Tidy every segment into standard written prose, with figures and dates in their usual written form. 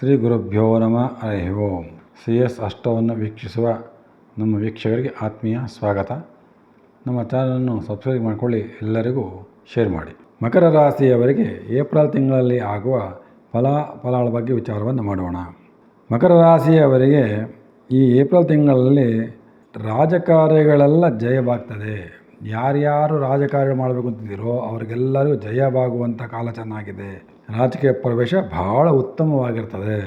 ಶ್ರೀ ಗುರುಭ್ಯೋ ನಮಃ ಹರಿ ಓಂ. CS ಅಷ್ಟವನ್ನು ವೀಕ್ಷಿಸುವ ನಮ್ಮ ವೀಕ್ಷಕರಿಗೆ ಆತ್ಮೀಯ ಸ್ವಾಗತ. ನಮ್ಮ ಚಾನಲನ್ನು ಸಬ್ಸ್ಕ್ರೈಬ್ ಮಾಡಿಕೊಳ್ಳಿ, ಎಲ್ಲರಿಗೂ ಶೇರ್ ಮಾಡಿ. ಮಕರ ರಾಶಿಯವರಿಗೆ ಏಪ್ರಿಲ್ ತಿಂಗಳಲ್ಲಿ ಆಗುವ ಫಲಾಫಲಗಳ ಬಗ್ಗೆ ವಿಚಾರವನ್ನು ಮಾಡೋಣ. ಮಕರ ರಾಶಿಯವರಿಗೆ ಈ ಏಪ್ರಿಲ್ ತಿಂಗಳಲ್ಲಿ ರಾಜಕಾರ್ಯಗಳೆಲ್ಲ ಜಯವಾಗ್ತದೆ. ಯಾರ್ಯಾರು ರಾಜಕಾರ್ಯ ಮಾಡಬೇಕು ಅಂತಿದ್ದೀರೋ ಅವ್ರಿಗೆಲ್ಲರಿಗೂ ಜಯವಾಗುವಂಥ ಕಾಲ ಚೆನ್ನಾಗಿದೆ. ರಾಜಕೀಯ ಪ್ರವೇಶ ಬಹಳ ಉತ್ತಮವಾಗಿರ್ತದೆ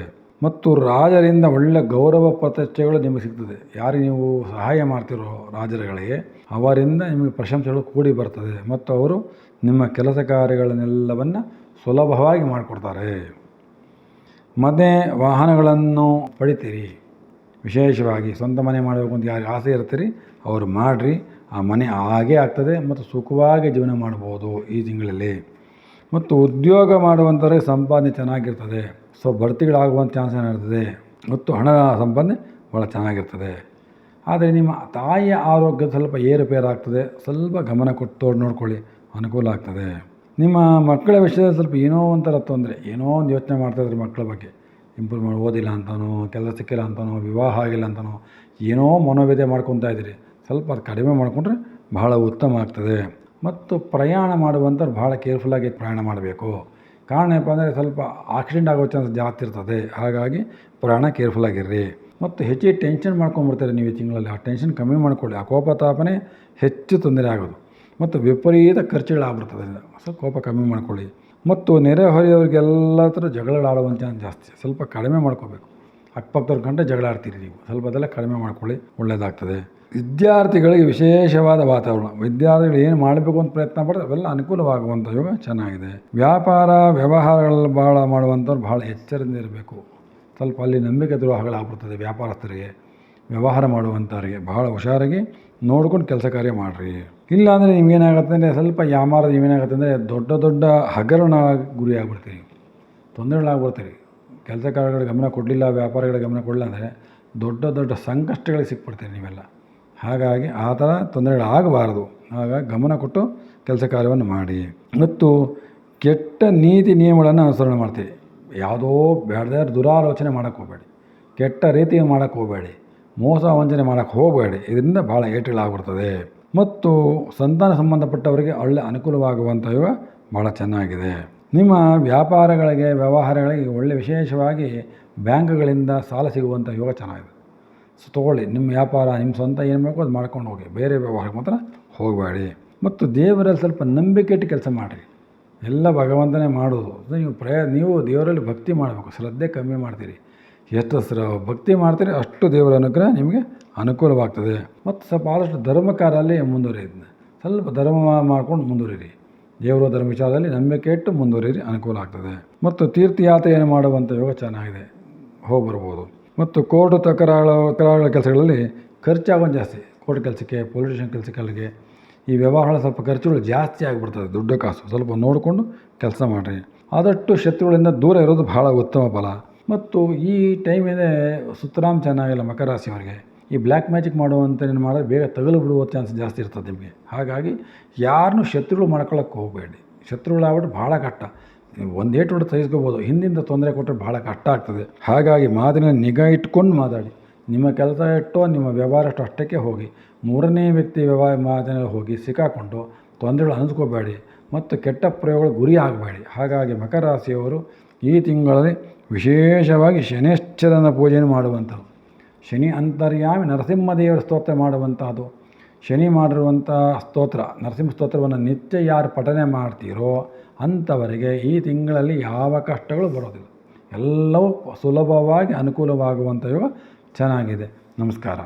ಮತ್ತು ರಾಜರಿಂದ ಒಳ್ಳೆಯ ಗೌರವ ಪ್ರತಿಷ್ಠೆಗಳು ನಿಮಗೆ ಸಿಗ್ತದೆ. ಯಾರಿಗೆ ನೀವು ಸಹಾಯ ಮಾಡ್ತಿರೋ ರಾಜರುಗಳಿಗೆ ಅವರಿಂದ ನಿಮಗೆ ಪ್ರಶಂಸೆಗಳು ಕೂಡಿ ಬರ್ತದೆ ಮತ್ತು ಅವರು ನಿಮ್ಮ ಕೆಲಸ ಕಾರ್ಯಗಳನ್ನೆಲ್ಲವನ್ನು ಸುಲಭವಾಗಿ ಮಾಡಿಕೊಡ್ತಾರೆ. ಮನೆ ವಾಹನಗಳನ್ನು ಪಡಿತೀರಿ. ವಿಶೇಷವಾಗಿ ಸ್ವಂತ ಮನೆ ಮಾಡಬೇಕು ಅಂತ ಯಾರಿಗೆ ಆಸೆ ಇರ್ತೀರಿ ಅವರು ಮಾಡಿರಿ. ಆ ಮನೆ ಹಾಗೇ ಆಗ್ತದೆ ಮತ್ತು ಸುಖವಾಗಿ ಜೀವನ ಮಾಡ್ಬೋದು ಈ ತಿಂಗಳಲ್ಲಿ. ಮತ್ತು ಉದ್ಯೋಗ ಮಾಡುವಂಥವ್ರಿಗೆ ಸಂಪಾದನೆ ಚೆನ್ನಾಗಿರ್ತದೆ. ಬಡ್ತಿಗಳಾಗುವಂಥ ಚಾನ್ಸ್ ಏನಿರ್ತದೆ ಮತ್ತು ಹಣ ಸಂಪಾದನೆ ಭಾಳ ಚೆನ್ನಾಗಿರ್ತದೆ. ಆದರೆ ನಿಮ್ಮ ತಾಯಿಯ ಆರೋಗ್ಯ ಸ್ವಲ್ಪ ಏರುಪೇರಾಗ್ತದೆ. ಸ್ವಲ್ಪ ಗಮನ ಕೊಟ್ಟು ನೋಡ್ಕೊಳ್ಳಿ, ಅನುಕೂಲ ಆಗ್ತದೆ. ನಿಮ್ಮ ಮಕ್ಕಳ ವಿಷಯದಲ್ಲಿ ಸ್ವಲ್ಪ ಏನೋ ಒಂಥರ ತೊಂದರೆ, ಏನೋ ಒಂದು ಯೋಚನೆ ಮಾಡ್ತಾಯಿದ್ರೆ ಮಕ್ಕಳ ಬಗ್ಗೆ. ಇಂಪ್ರೂವ್ ಮಾಡಿ ಓದಿಲ್ಲ ಅಂತನೋ, ಕೆಲಸ ಸಿಕ್ಕಿಲ್ಲ ಅಂತನೋ, ವಿವಾಹ ಆಗಿಲ್ಲ ಅಂತನೋ, ಏನೋ ಮನೋವ್ಯಥೆ ಮಾಡ್ಕೊತಾ ಇದ್ದೀರಿ. ಸ್ವಲ್ಪ ಅದು ಕಡಿಮೆ ಮಾಡಿಕೊಂಡ್ರೆ ಬಹಳ ಉತ್ತಮ ಆಗ್ತದೆ. ಮತ್ತು ಪ್ರಯಾಣ ಮಾಡುವಂಥವ್ರು ಭಾಳ ಕೇರ್ಫುಲ್ಲಾಗಿ ಪ್ರಯಾಣ ಮಾಡಬೇಕು. ಕಾರಣ ಏನಪ್ಪ ಅಂದರೆ ಸ್ವಲ್ಪ ಆಕ್ಸಿಡೆಂಟ್ ಆಗೋ ಚಾನ್ಸ್ ಜಾಸ್ತಿ ಇರ್ತದೆ. ಹಾಗಾಗಿ ಪ್ರಯಾಣ ಕೇರ್ಫುಲ್ಲಾಗಿರ್ರಿ. ಮತ್ತು ಹೆಚ್ಚಿಗೆ ಟೆನ್ಷನ್ ಮಾಡ್ಕೊಂಡ್ಬಿಡ್ತಾರೆ ನೀವು ಈ ತಿಂಗಳಲ್ಲಿ. ಆ ಟೆನ್ಷನ್ ಕಮ್ಮಿ ಮಾಡ್ಕೊಳ್ಳಿ. ಆ ಕೋಪತಾಪನೇ ಹೆಚ್ಚು ತೊಂದರೆ ಆಗೋದು ಮತ್ತು ವಿಪರೀತ ಖರ್ಚುಗಳಾಗ್ಬಿಡ್ತದೆ. ಸ್ವಲ್ಪ ಕೋಪ ಕಮ್ಮಿ ಮಾಡ್ಕೊಳ್ಳಿ. ಮತ್ತು ನೆರೆಹೊರೆಯವರಿಗೆಲ್ಲ ಥರ ಜಗಳಾಡುವಂಥ ಚಾನ್ಸ್ ಜಾಸ್ತಿ. ಸ್ವಲ್ಪ ಕಡಿಮೆ ಮಾಡ್ಕೋಬೇಕು. ಅಕ್ಕಪಕ್ಕದವ್ರ ಗಂಟೆ ಜಗಳ ಆಡ್ತೀರಿ ನೀವು, ಸ್ವಲ್ಪ ಅದೆಲ್ಲ ಕಡಿಮೆ ಮಾಡ್ಕೊಳ್ಳಿ, ಒಳ್ಳೆಯದಾಗ್ತದೆ. ವಿದ್ಯಾರ್ಥಿಗಳಿಗೆ ವಿಶೇಷವಾದ ವಾತಾವರಣ. ವಿದ್ಯಾರ್ಥಿಗಳು ಏನು ಮಾಡಬೇಕು ಅಂತ ಪ್ರಯತ್ನ ಪಡ್ತಾರೆ ಅವೆಲ್ಲ ಅನುಕೂಲವಾಗುವಂಥ ಯೋಗ ಚೆನ್ನಾಗಿದೆ. ವ್ಯಾಪಾರ ವ್ಯವಹಾರಗಳಲ್ಲಿ ಭಾಳ ಮಾಡುವಂಥವ್ರು ಭಾಳ ಎಚ್ಚರದಿಂದ ಇರಬೇಕು. ಸ್ವಲ್ಪ ಅಲ್ಲಿ ನಂಬಿಕೆ ದ್ರೋಹಗಳಾಗ್ಬಿಡ್ತದೆ. ವ್ಯಾಪಾರಸ್ಥರಿಗೆ, ವ್ಯವಹಾರ ಮಾಡುವಂಥವ್ರಿಗೆ ಭಾಳ ಹುಷಾರಾಗಿ ನೋಡ್ಕೊಂಡು ಕೆಲಸ ಕಾರ್ಯ ಮಾಡಿರಿ. ಇಲ್ಲಾಂದರೆ ನಿಮ್ಗೇನಾಗುತ್ತೆ ಅಂದರೆ ಸ್ವಲ್ಪ ಯಾಮಾರದ ನೀವೇನಾಗುತ್ತೆ ಅಂದರೆ ದೊಡ್ಡ ದೊಡ್ಡ ಹಗರಣ ಗುರಿ ಆಗ್ಬಿಡ್ತೀರಿ, ತೊಂದರೆಗಳಾಗ್ಬಿಡ್ತೀರಿ. ಕೆಲಸ ಕಾರ್ಯಗಳಿಗೆ ಗಮನ ಕೊಡಲಿಲ್ಲ, ವ್ಯಾಪಾರಗಳಿಗೆ ಗಮನ ಕೊಡಲಿಲ್ಲ ಅಂದರೆ ದೊಡ್ಡ ದೊಡ್ಡ ಸಂಕಷ್ಟಗಳಿಗೆ ಸಿಕ್ಬಿಡ್ತೀರಿ ನೀವೆಲ್ಲ. ಹಾಗಾಗಿ ಆ ಥರ ತೊಂದರೆಗಳಾಗಬಾರ್ದು. ಹಾಗಾಗಿ ಗಮನ ಕೊಟ್ಟು ಕೆಲಸ ಕಾರ್ಯವನ್ನು ಮಾಡಿ. ಮತ್ತು ಕೆಟ್ಟ ನೀತಿ ನಿಯಮಗಳನ್ನು ಅನುಸರಣೆ ಮಾಡ್ತೀವಿ. ಯಾವುದೋ ಬೇಡದೇ ದುರಾಲೋಚನೆ ಮಾಡೋಕ್ಕೆ ಹೋಗಬೇಡಿ, ಕೆಟ್ಟ ರೀತಿಯ ಮಾಡೋಕ್ಕೆ ಹೋಗಬೇಡಿ, ಮೋಸ ವಂಚನೆ ಮಾಡೋಕ್ಕೆ ಹೋಗಬೇಡಿ. ಇದರಿಂದ ಭಾಳ ಏಟುಗಳಾಗ್ಬಿಡ್ತದೆ. ಮತ್ತು ಸಂತಾನ ಸಂಬಂಧಪಟ್ಟವರಿಗೆ ಒಳ್ಳೆ ಅನುಕೂಲವಾಗುವಂಥ ಯೋಗ ಭಾಳ ಚೆನ್ನಾಗಿದೆ. ನಿಮ್ಮ ವ್ಯಾಪಾರಗಳಿಗೆ ವ್ಯವಹಾರಗಳಿಗೆ ಒಳ್ಳೆ ವಿಶೇಷವಾಗಿ ಬ್ಯಾಂಕ್ಗಳಿಂದ ಸಾಲ ಸಿಗುವಂಥ ಯೋಗ ಚೆನ್ನಾಗಿದೆ. ತೊಗೊಳ್ಳಿ. ನಿಮ್ಮ ವ್ಯಾಪಾರ ನಿಮ್ಮ ಸ್ವಂತ ಏನು ಬೇಕೋ ಅದು ಮಾಡ್ಕೊಂಡು ಹೋಗಿ, ಬೇರೆ ವ್ಯವಹಾರಕ್ಕೆ ಮಾತ್ರ ಹೋಗಬೇಡಿ. ಮತ್ತು ದೇವರಲ್ಲಿ ಸ್ವಲ್ಪ ನಂಬಿಕೆ ಇಟ್ಟು ಕೆಲಸ ಮಾಡಿರಿ. ಎಲ್ಲ ಭಗವಂತನೇ ಮಾಡೋದು. ನೀವು ದೇವರಲ್ಲಿ ಭಕ್ತಿ ಮಾಡಬೇಕು. ಶ್ರದ್ಧೆ ಕಮ್ಮಿ ಮಾಡ್ತೀರಿ. ಎಷ್ಟು ಭಕ್ತಿ ಮಾಡ್ತೀರಿ ಅಷ್ಟು ದೇವರ ಅನುಗ್ರಹ ನಿಮಗೆ ಅನುಕೂಲವಾಗ್ತದೆ. ಮತ್ತು ಸ್ವಲ್ಪ ಆದಷ್ಟು ಧರ್ಮಕಾರಲ್ಲಿ ಮುಂದುವರಿಯಿರಿ. ಸ್ವಲ್ಪ ಧರ್ಮ ಮಾಡ್ಕೊಂಡು ಮುಂದುವರಿರಿ. ದೇವರ ಧರ್ಮ ವಿಚಾರದಲ್ಲಿ ನಂಬಿಕೆ ಇಟ್ಟು ಮುಂದುವರಿರಿ, ಅನುಕೂಲ ಆಗ್ತದೆ. ಮತ್ತು ತೀರ್ಥಯಾತ್ರೆಯನ್ನು ಮಾಡುವಂಥ ಯೋಗ ಚೆನ್ನಾಗಿದೆ, ಹೋಗಿ ಬರ್ಬೋದು. ಮತ್ತು ಕೋರ್ಟು ತಕರಾರುಗಳ ಕೆಲಸಗಳಲ್ಲಿ ಖರ್ಚಾಗೋದು ಜಾಸ್ತಿ. ಕೋರ್ಟ್ ಕೆಲಸಕ್ಕೆ, ಪೊಲೀಸ್ ಸ್ಟೇಷನ್ ಕೆಲಸಗಳಿಗೆ ಈ ವ್ಯವಹಾರ ಸ್ವಲ್ಪ ಖರ್ಚುಗಳು ಜಾಸ್ತಿ ಆಗಿಬಿಡ್ತದೆ. ದುಡ್ಡು ಕಾಸು ಸ್ವಲ್ಪ ನೋಡಿಕೊಂಡು ಕೆಲಸ ಮಾಡಿರಿ. ಆದಷ್ಟು ಶತ್ರುಗಳಿಂದ ದೂರ ಇರೋದು ಭಾಳ ಉತ್ತಮ ಫಲ. ಮತ್ತು ಈ ಟೈಮಿದೆ ಸುತ್ತರಾಮ್ ಚೆನ್ನಾಗಿಲ್ಲ ಮಕರ ರಾಶಿಯವರಿಗೆ. ಈ ಬ್ಲ್ಯಾಕ್ ಮ್ಯಾಜಿಕ್ ಮಾಡುವಂಥ ಏನು ಮಾಡಿದ್ರೆ ಬೇಗ ತಗಲು ಬಿಡುವ ಚಾನ್ಸ್ ಜಾಸ್ತಿ ಇರ್ತದೆ ನಿಮಗೆ. ಹಾಗಾಗಿ ಯಾರನ್ನೂ ಶತ್ರುಗಳು ಮಾಡ್ಕೊಳ್ಳೋಕ್ಕೆ ಹೋಗಬೇಡಿ. ಶತ್ರುಗಳಾಗ್ಬಿಟ್ಟು ಭಾಳ ಕಷ್ಟ. ಒಂದು ಏಟು ಹೊಡೆದು ಸಹಿಸ್ಕೋಬೋದು, ಹಿಂದಿಂದ ತೊಂದರೆ ಕೊಟ್ಟರೆ ಭಾಳ ಕಷ್ಟ ಆಗ್ತದೆ. ಹಾಗಾಗಿ ಮಾತಿನ ನಿಗಾ ಇಟ್ಕೊಂಡು ಮಾತಾಡಿ. ನಿಮ್ಮ ಕೆಲಸ ಇಟ್ಟೋ ನಿಮ್ಮ ವ್ಯವಹಾರ ಅಷ್ಟಕ್ಕೆ ಹೋಗಿ. ಮೂರನೇ ವ್ಯಕ್ತಿ ಮಾತಿನಲ್ಲಿ ಹೋಗಿ ಸಿಕ್ಕಾಕೊಂಡು ತೊಂದರೆಗಳು ಅನಿಸ್ಕೋಬೇಡಿ ಮತ್ತು ಕೆಟ್ಟ ಪ್ರಯೋಗಗಳು ಗುರಿ ಆಗಬೇಡಿ. ಹಾಗಾಗಿ ಮಕರ ರಾಶಿಯವರು ಈ ತಿಂಗಳಲ್ಲಿ ವಿಶೇಷವಾಗಿ ಶನೇಶ್ವರನ ಪೂಜೆಯನ್ನು ಮಾಡುವಂಥದ್ದು, ಶನಿ ಅಂತರ್ಯಾಮಿ ನರಸಿಂಹದೇವರ ಸ್ತೋತ್ರ ಮಾಡುವಂಥದ್ದು. ಶನಿ ಮಾಡಿರುವಂಥ ಸ್ತೋತ್ರ, ನರಸಿಂಹ ಸ್ತೋತ್ರವನ್ನು ನಿತ್ಯ ಯಾರು ಪಠನೆ ಮಾಡ್ತೀರೋ ಅಂಥವರಿಗೆ ಈ ತಿಂಗಳಲ್ಲಿ ಯಾವ ಕಷ್ಟಗಳು ಬರೋದಿಲ್ಲ. ಎಲ್ಲವೂ ಸುಲಭವಾಗಿ ಅನುಕೂಲವಾಗುವಂಥ ಯೋಗ ಚೆನ್ನಾಗಿದೆ. ನಮಸ್ಕಾರ.